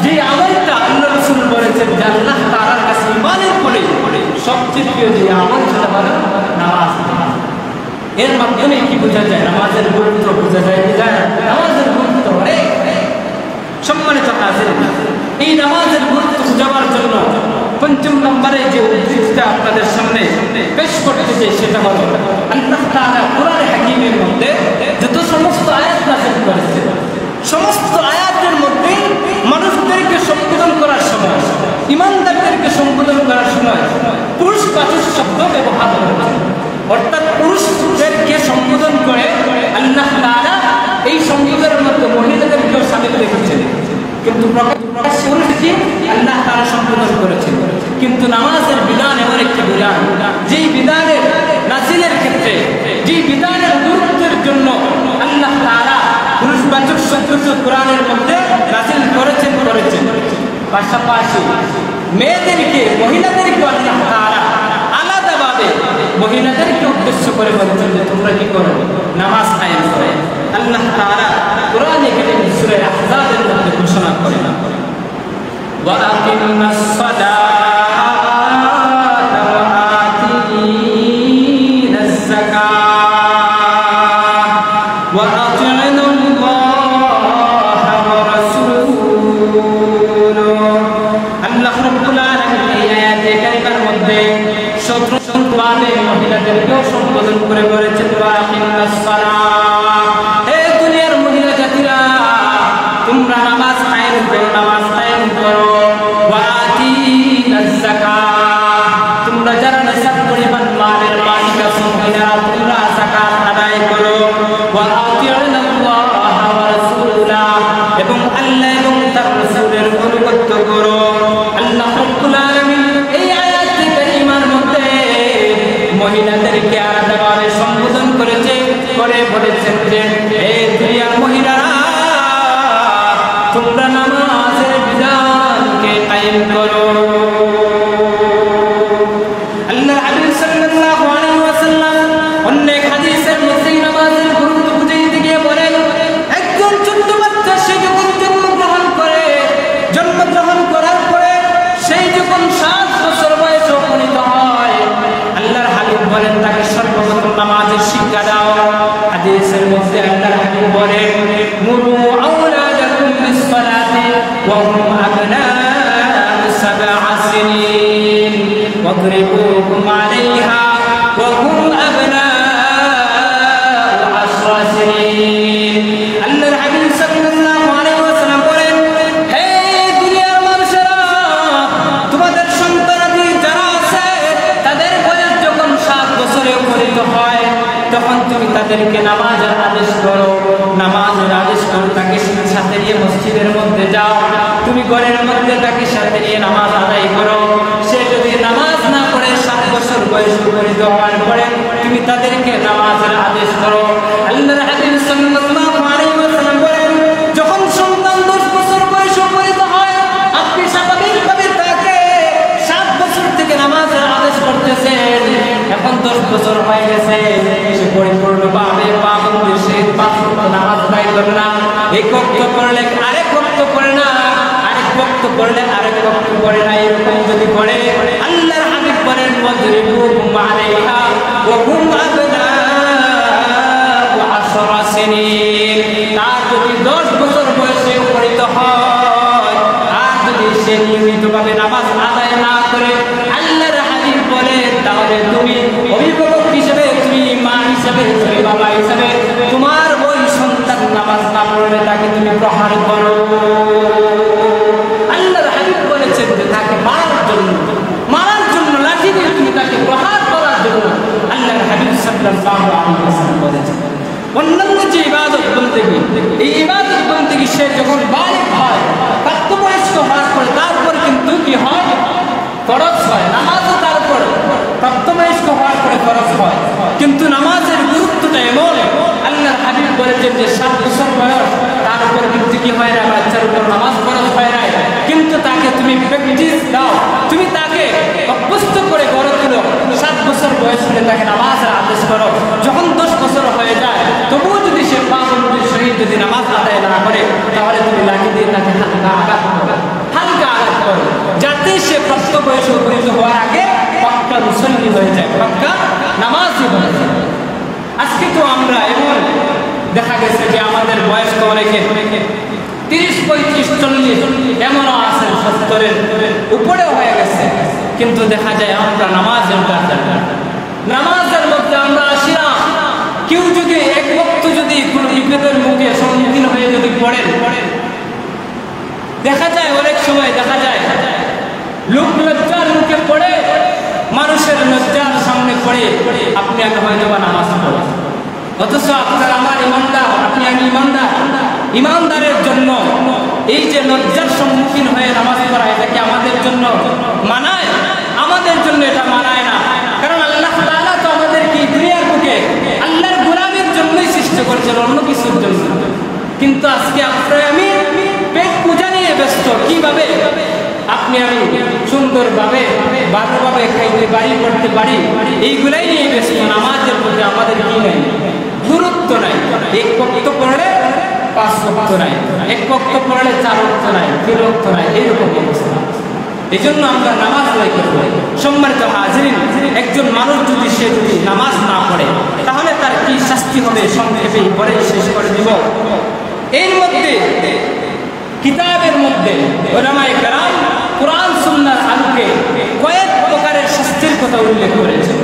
যে আমলটা আল্লাহ রাসূল বলেছেন যে আল্লাহ তাআলার কাছে ঈমানের পরে সবচেয়ে প্রিয় যে আমল সেটা হলো নামাজ। এর মাধ্যমে কি বোঝা যায়? নামাজের গুরুত্ব বোঝা যায় কি যায়? নামাজের গুরুত্ব অনেক। সম্মানিত হাজিরিন, এই নামাজের গুরুত্ব বোঝাবার জন্য 5 নম্বরে যে উদ্ধৃতিটা আপনাদের সামনে পেশ করতে চাই সেটা হলো আল্লাহ তাআলা কোরআনে হাকিমের মধ্যে যত সমস্ত আয়াত নাযিল করেছেন, সমস্ত আয়াতের মধ্যে মানুষদেরকে সম্বোধন করার সময়, ইমানদারদেরকে সম্বোধন করার সময় পুরুষবাচক শব্দ ব্যবহার করেছেন। অর্থাৎ পুরুষদেরকে সম্বোধন করে আল্লাহ তাআলা এই সম্বোধনের মধ্যে মহিলাদেরকেও সামিল রেখেছেন, কিন্তু প্রকাশ্যে পুরুষকে আল্লাহ তাআলা সম্বোধন করেছেন। কিন্তু নামাজের বিধান এমন একটি বিধান, যেই বিধানের নাযিলের ক্ষেত্রে, যেই বিধানের গুরুত্বের জন্য আল্লাহ তাআলা পুরুষবাচক শব্দ কোরআনের মধ্যে নাযিল করেছেন। পাশাপাশি মেয়েদেরকে, মহিলাদেরকে আল্লাহ তাআলা আলাদাভাবে মহিলাদেরকে উদ্দেশ্য করে বলেছেন যে তোমরা কি করো? নামাজ কায়েম করো। আল্লাহ তাআলা কোরআনে কারীমে সূরা আহজাবের মধ্যে ঘোষণা করেন ওয়া আকিমুস সালাতা ওয়া আতিনাস যাকাত ওয়া আতিউল্লাহা ওয়া রাসূলুহু। আল্লাহ রাব্বুল আলামিন এই আয়াতে কারিমার মধ্যে সতর্কভাবে মহিলাদেরকেও সম্বোধন করে বলেছেন ওয়া আকিমুস সালাত, হে দুনিয়ার মহিলা জাতিরা তোমরা নামাজ কায়েম করো, নামাজ কায়েম করো। ওয়া আতিনাস যাকাত, তোমরা যারা নিসাব পরিমাণ মালের মালিক আছো মহিলা, তোমরা যাকাত আদায় করো। ওয়া আতিউল্লাহা ওয়া রাসূলাহ, এবং আল্লাহ এবং তার রাসূলের অনুগত করো। আল্লাহ রাব্বুল আলামিন এই আয়াতে কারিমার মধ্যে মহিলাদেরকে আলাদাভাবে সম্বোধন করেছে, করে বলেছেন যে হে দুনিয়ার মহিলারা তোমরা নামাজের বিধানকে কায়েম করো। আল্লাহর হাবিব সাল্লাল্লাহু আলাইহি ওয়াসাল্লাম অনেক হাদিসের মধ্যে নামাজের গুরুত্ব বুঝাইতে গিয়ে বলেন একজন ছোট্ট বাচ্চা সে যখন জন্মগ্রহণ করার পরে সেই যখন 7 বছর বয়সে উপনীত হয়, আল্লাহর হাবিব বলেন তাকে সর্বপ্রথম নামাজের শিক্ষা দাও। হাদিসের মধ্যে আল্লাহর হাবিব বলেন মুরু আওলাদাকুম বিস-সালাতি ওয়া হুম আবনাউ 7 সিনিন ওয়াদরিবুহুম আলাইহা ওয়া হুম আবনাউ 10 সিনিন। আল্লাহর হাবিব সাল্লাল্লাহু আলাইহি ওয়াসাল্লাম বলেন হে দুনিয়ার মানুষেরা, তোমাদের সন্তানাদি যারা আছে তাদের বয়স যখন 7 বছরে উপনীত হয় তখন তুমি তাদেরকে নামাজের আদেশ করো। নামাজের আদেশ করো, তাকে সাথে নিয়ে মসজিদের মধ্যে যাও, তুমি ঘরের মধ্যে তাকে সাথে নিয়ে নামাজ আদায় করো। সে যদি নামাজ না পড়ে 7 বছর বয়স উপনীত হওয়ার পরে তুমি তাদেরকে নামাজের আদেশ করো। আল্লাহর হাবিব সাল্লাল্লাহু আলাইহি ওয়াসাল্লাম বলেন যখন সন্তান 10 বছর বয়সে উপনীত হয় আপনি স্বাভাবিকভাবে তাকে 7 বছর থেকে নামাজের আদেশ করতেছেন, এখন 10 বছর হয়ে গেছে, সে পরিপূর্ণভাবে পাবন্দির সহিত 5 ওয়াক্ত নামাজ আদায় করে না। এক ওয়াক্ত পড়লে আরেক ওয়াক্ত পড়ে না, আরেক ওয়াক্ত পড়লে আরেক ওয়াক্ত পড়ে না। এরকম যদি পড়ে আল্লাহর হাবিব বলেন ওয়াজরিবুহুম আলাইহা ওয়া হুম আবনাউ 10 সিনিন। তার যদি 10 বছর বয়সে উপনীত হয় আর যদি সে নিয়মিতভাবে নামাজ আদায় না করে, আল্লাহর হাবিব বলেন তাহলে তুমি অভিভাবক হিসেবে, তুমি মা হিসেবে, তুমি বাবা হিসেবে তোমার ওই সন্তান নামাজ না পড়লে তাকে তুমি প্রহার করো। আল্লাহর হাবিব বলেছেন যে তাকে মারার জন্য লাঠি দিয়ে তুমি তাকে প্রহার করার জন্য আল্লাহর হাবিব সাল্লাল্লাহু আলাইহি ওয়াসাল্লাম বলেছেন। অন্যান্য যে ইবাদত বন্দেগী, এই ইবাদত বন্দেগী সে যখন বালিগ হয়, প্রাপ্তবয়স্ক হওয়ার পরে তারপর কিন্তু কি হয়, ফরজ হয়। নামাজও তারপর প্রাপ্তবয়স্ক হওয়ার পরে ফরজ হয়। কিন্তু নামাজের গুরুত্বটা এমন, আল্লাহর হাবিব বলেছেন যে 7 বছর বয়স তার উপর কিন্তু কি হয় না, বাচ্চার উপর নামাজ ফরজ হয় না, কিন্তু তাকে তুমি প্র্যাকটিস দাও, তুমি তাকে অভ্যস্ত করে গড়ে তুলো। 7 বছর বয়স হলে তাকে নামাজের আদেশ করো। যখন 10 বছর হয়ে যায় তবুও যদি সে পাবন্দির সহিত যদি নামাজ আদায় না করে, তাহলে তুমি লাঠি দিয়ে তাকে হালকা আঘাত করো, যাতে সে প্রাপ্ত বয়সে উপনীত হওয়ার আগে পাক্কা মুসল্লি হয়ে যায়, পাক্কা নামাজি হয়ে যায়। আজকে তো আমরা এমন দেখা গেছে যে আমাদের বয়স তো অনেকে 30, 35, 40 এমনও আছেন 70-এর উপরেও হয়ে গেছে, কিন্তু দেখা যায় আমরা নামাজের মধ্যে আমরা আসি না। কেউ যদি এক ওয়াক্ত যদি কোনো বিপদের মুখে সম্মুখীন হয়ে যদি পড়েন, দেখা যায় অনেক সময় দেখা যায় লোক লজ্জার মুখে পড়ে, মানুষের লজ্জার সামনে পড়ে আপনি আমি হয়তো বা নামাজ পড়ে, অথচ আপনার আমার ইমানদার, আপনি আমি ইমানদার। ইমানদারের জন্য এই যে লজ্জার সম্মুখীন হয়ে নামাজ পড়া, এটা কি আমাদের জন্য মানায়? আমাদের জন্য এটা মানায় না। কারণ আল্লাহ তাআলা তো আমাদেরকে দুনিয়ার বুকে আল্লাহর গোলামের জন্যই সৃষ্টি করেছেন, অন্য কিছুর জন্য। কিন্তু আজকে আপনি আমি পেট পূজা নিয়ে ব্যস্ত। কিভাবে আপনি আমি সুন্দরভাবে ভালোভাবে খাইতে পারি, করতে পারি, এইগুলাই নিয়ে ব্যস্ত। নামাজের প্রতি আমাদের কি নাই, গুরুত্ব নাই। এক ওয়াক্ত পড়লে 5 ওয়াক্ত নাই, এক ওয়াক্ত পড়লে 4 ওয়াক্ত নাই, 3 ওয়াক্ত নাই, এইরকম অবস্থা। এই জন্য আমরা নামাজ আদায় করব। সম্মানিত হাজিরিন, একজন মানুষ যদি সে যদি নামাজ না পড়ে তাহলে তার কি শাস্তি হবে সংক্ষেপে পরে শেষ করে দিব। এর মধ্যে কিতাবের মধ্যে উলামায়ে কেরাম কুরআন সুন্নাহর আলোকে কয়েক প্রকারের শাস্তির কথা উল্লেখ করেছেন।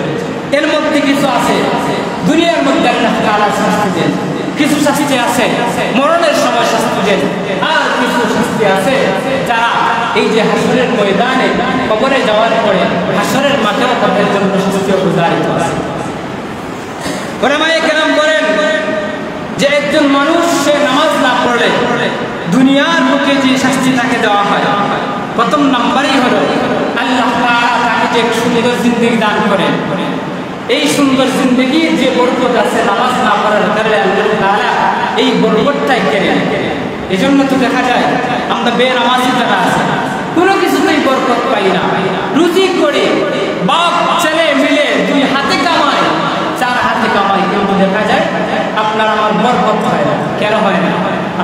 এর মধ্যে কিছু আছে দুনিয়ার মধ্যে আল্লাহ তাআলা শাস্তি দেন, কিছু শাস্তি আছে মরণের সময় শাস্তি দেন, আর কিছু শাস্তি আছে যারা এই যে হাসরের ময়দানে কবরে যাওয়ার পরে হাসরের মাঠেও তাদের জন্য শাস্তি প্রদানিত আছে। উলামায়ে কেরাম বলেন যে একজন মানুষ সে নামাজ না পড়লে দুনিয়ার বুকে যে শাস্তি তাকে দেওয়া হয়, প্রথম নাম্বারই হলো আল্লাহ তাআলা তাকে যে সুন্দর জিন্দেগি দান করেন। এই সুন্দর জিন্দেগি যে বরকত আছে নামাজ না পড়ার কারণে আল্লাহ তাআলা এই বরকতটাই কেড়ে নেন। এই জন্য তো দেখা যায় আমরা বেনামাজি যারা আছে কোনো কিছুতেই বরকত পাই না। রুজি করে বাপ ছেলে মিলে 2 হাতে কামায়, 4 হাতে কামায়, কিন্তু দেখা যায় আপনার আমার বরকত হয় না। কেন হয় না?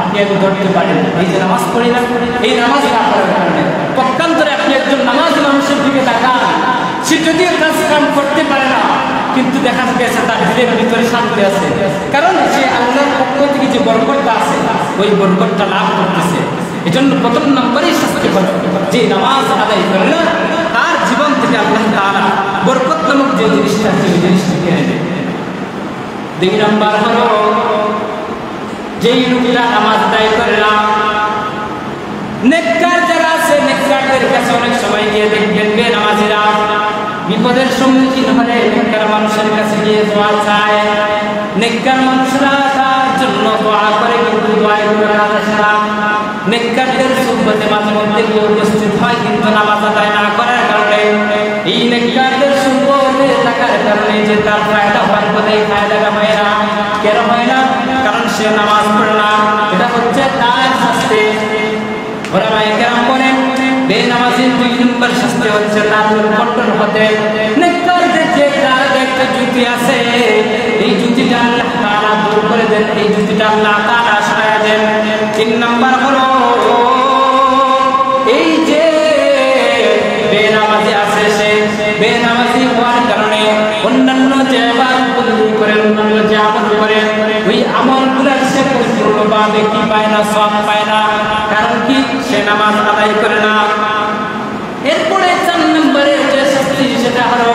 আপনি আমি ধরতে পারেন এই যে নামাজ পড়ি না, এই নামাজ না পড়ার কারণে। পক্ষান্তরে আপনি একজন নামাজি মানুষের দিকে তাকান, সে যদিও কাজ কাম করতে পারে না, কিন্তু দেখা গেছে তার দিলের ভিতরে শান্তি আছে, কারণ সে আল্লাহর পক্ষ থেকে যে বরকতটা আছে ওই বরকতটা লাভ করতেছে। এই জন্য প্রথম নম্বরেই শাস্তি হলো যে নামাজ আদায় করে না তার জীবন থেকে আল্লাহ তাআলা বরকত নামক যে জিনিসটা আছে ওই জিনিসটা কেড়ে নেন। 2 নম্বর হলো যেই লোকটা নামাজ আদায় করে না, নেককার যারা আছে নেককারদের কাছে অনেক সময় গিয়ে দেখবেন বেনামাজিরা বিপদের সম্মুখীন হলে নেককার মানুষের কাছে গিয়ে দোয়া চায়। নেককার মানুষরা তার জন্য দোয়া করে, কিন্তু দোয়াগুলো আদেশ না। নেককারদের সুবতে মাঝে মধ্যে গিয়ে উপস্থিত হয়, কিন্তু নামাজ আদায় না করার কারণে এই নেককারদের সুবতে থাকার কারণে যে তার ফায়দা হওয়ার কথা এই ফায়দাটা হয় না। কেন হয় না? কারণ সে নামাজ পড়ে না। এটা হচ্ছে তার শাস্তি। উলামায়ে কেরাম বলেন বেনামাজির 2 নম্বর শাস্তি হচ্ছে তার কঠোর হতে। নেককারদের যে তার একটা যুদ্ধ জুতি আছে, এই জুতিটা আল্লাহ তাআলা দূর করে দেন, এই জুতিটা আল্লাহ তাআলা সরায় দেন। 3 নাম্বার হলো এই যে বেনামাজি আছে, সে বেনামাজি হওয়ার কারণে অন্যান্য যে ইবাদত বন্দেগী করে, অন্যান্য যে আমল করে, ওই আমলগুলোর সে পরিপূর্ণভাবে কি পায় না, সওয়াব পায় না। কারণ কি? সে নামাজ আদায় করে না। এরপরে 4 নম্বরে যে শাস্তি, সেটা হলো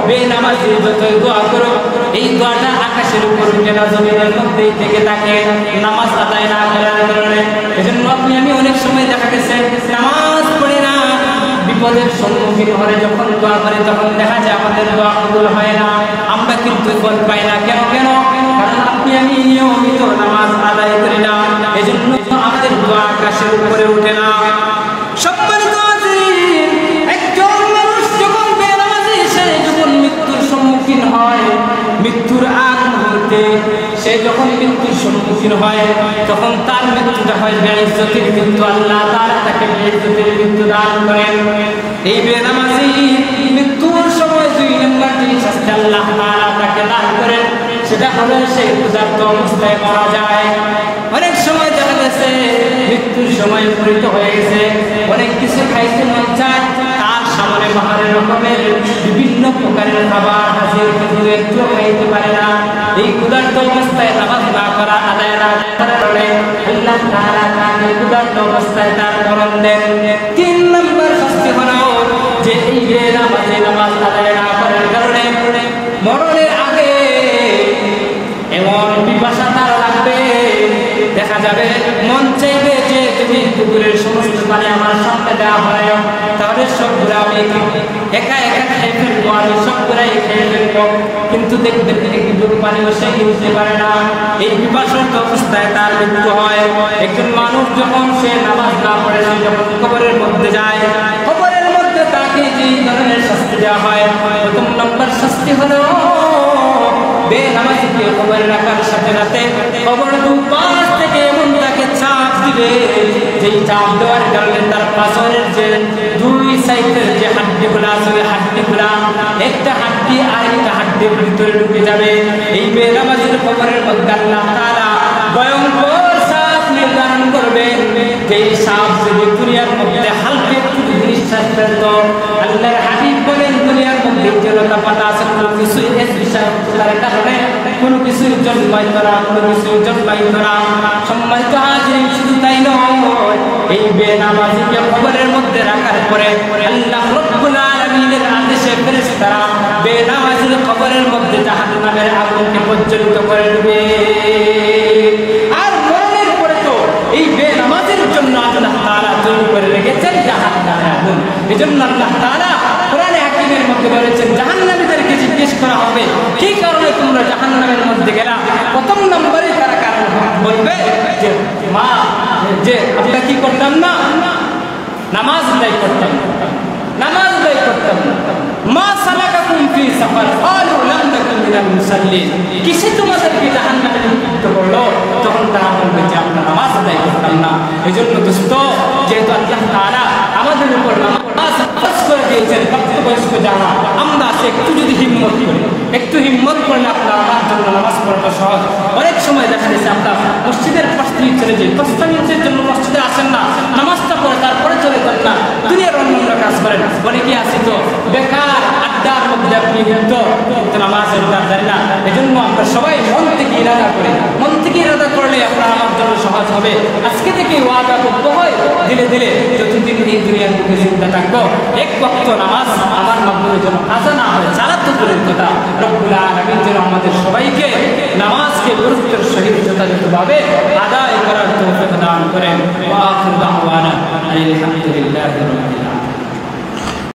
বেনামাজি যতই দোয়া করো, এই দোয়াটা আকাশের উপর উঠে না, জমিনের মধ্যেই থেকে থাকে, নামাজ আদায় না করার কারণে। এজন্য আপনি আমি অনেক সময় দেখা গেছে নামাজ পড়ি না, বিপদের সম্মুখীন হলে যখন দোয়া করে তখন দেখা যায় আমাদের দোয়া কবুল হয় না, আমরা কিন্তু ফল পাই না। কেন? কারণ আপনি আমি নিয়মিত নামাজ আদায় করি না, এজন্য আমাদের দোয়া আকাশের উপরে উঠে না। সম্মানিত আছেন, একজন মানুষ যখন বেনামাজি, সে যখন মৃত্যুর সম্মুখীন হয়, মৃত্যুর আগ মুহূর্তে সে যখন মৃত্যুর সম্মুখীন হয়, তখন তার মৃত্যুটা হয় বেইজ্জতির মৃত্যু। আল্লাহ তাআলা তাকে বেইজ্জতির মৃত্যু দান করেন। এই বেনামাজি মৃত্যুর সময় 2 নম্বর যে শাস্তি আল্লাহ তাআলা তাকে দান করেন, সেটা হলো সে ক্ষুধার্ত অবস্থায় মারা যায়। অনেক সময় দেখা গেছে মৃত্যুর সময় উপনীত হয়ে গেছে, অনেক কিছু খাইতে মন চায়, তার সামনে বাহারের রকমের বিভিন্ন প্রকারের খাবার হাজির, কিন্তু একটু খাইতে পারে না। এই ক্ষুধার্ত অবস্থায় নামাজ না করা, আদায় না করার কারণে আল্লাহ তাআলা তাকে ক্ষুধার্ত অবস্থায় তার মরণ দেন। 3 নম্বর শাস্তি হলো যে এই বেনামাজি নামাজ আদায় না করার কারণে মরণের আগে এমন পিপাসা তার লাগবে, দেখা যাবে মন চাইবে যে তুমি পুকুরের সমস্ত পানি আমার সামনে দেওয়া হয়, তাহলে সবগুলো আমি একা খেয়ে ফেলবো, আমি সবগুলাই খেয়ে ফেলবো। কিন্তু দেখবেন একটু পানিও সে কিনতে পারে না, এই পিপাসিত অবস্থায় তার মৃত্যু হয়। একজন মানুষ যখন সে নামাজ না পড়ে, সে যখন কবরের মধ্যে যায়, কবরের মধ্যে তাকে যে ধরনের শাস্তি দেওয়া হয়, 1 নম্বর শাস্তি হলো বেনামাজিকে কবরে রাখার সাথে সাথে কবর দুপাশ থেকে এমন তাকে চাপ দিবে, যেই চাপ দেওয়ার কারণে তার পাশরের যে 2 সাইডের যে হাড্ডিগুলো আছে, ওই হাড্ডিগুলো একটা হাড্ডি আরেকটা হাড্ডির ভিতরে ঢুকে যাবে। এই বেনামাজির কবরের মধ্যে আল্লাহ তাআলা ভয়ঙ্কর সাপ নির্ধারণ করবে, যেই সাপ যদি দুনিয়ার মধ্যে হালকা একটু নিঃশ্বাস ফেলতো, আল্লাহর হাবিব বলেন দুনিয়ার মধ্যে জলতা পাতা আছে, কোনো কিছু তার কারণে কোনো কিছুর জন্মাইতো না, কোনো কিছুর জন্মাইতো না। সম্মানিত হাজিরিন, শুধু তাই নয়, এই বেনামাজিকে কবরের মধ্যে রাখার পরে আল্লাহ রব্বুল আলামিনের আদেশে ফেরেশতারা বেনামাজির কবরের মধ্যে জাহান্নামের আগুনকে প্রজ্বলিত করে দেবে। আর মরণের পরে তো এই বেনামাজির জন্য আল্লাহ তাআলা তৈরি করে রেখেছেন জাহান্নামের আগুন। এজন্য আল্লাহ তাআলা কোরআনে হাকিমের মধ্যে বলেছেন, জাহান্নামীদেরকে জিজ্ঞেস করা হবে কি কারণে তোমরা জাহান্নামের মধ্যে গেলা। 1 নম্বরে তারা কারণ বলবে যে আমরা কি করতাম না, নামাজ আদায় করতাম, নামাজ আদায় করতাম। মা সালাকাকুম ফি সাফার ক্বালু লাম নাকুন মিনাল মুসাল্লিন, কিসে তোমাদেরকে জাহান্নামে নিক্ষিপ্ত করলো? তখন তারা বলবে যে আমরা নামাজ আদায় করতাম না। এজন্য দোস্ত, যেহেতু আল্লাহ তাআলা আমাদের উপর নামাজ ফরজ করে দিয়েছেন, প্রাপ্তবয়স্ক যারা আমরা একটু যদি হিম্মত করি, একটু হিম্মত করলে আপনার আমার জন্য নামাজ পড়াটা সহজ। অনেক সময় দেখা যাচ্ছে আমরা মসজিদের পাশ দিয়ে চলে যাই, 5 মিনিটের জন্য মসজিদে আসেন না, নামাজটা পড়ে তারপরে চলে যান না, দুনিয়ার অন্যান্য কাজ করেন। অনেকে আসি তো বেকার আড্ডার মধ্যে আপনি কিন্তু নামাজের জানি না। এজন্য আমরা সবাই মন থেকে ইরাদা করি, মন থেকে ইরাদা করলে আপনার আমার জন্য সহজ হবে। আজকে থেকে ওয়াদা করতে হয়, ধীরে ধীরে যতদিন এই দুনিয়ার বুকে চিন্তা থাকবো, 1 ওয়াক্ত নামাজ আমার মাধ্যমে যেন কাজা না হয়, চালাত দূরের কথা। রব্বুল আলামিন যেন আমাদের সবাইকে নামাজকে গুরুত্বের সহিত যথাযথভাবে আদায় করার তৌফিক দান করেন। ওয়া আখিরু দাওয়ানা আলহামদুলিল্লাহি রাব্বিল আলামিন।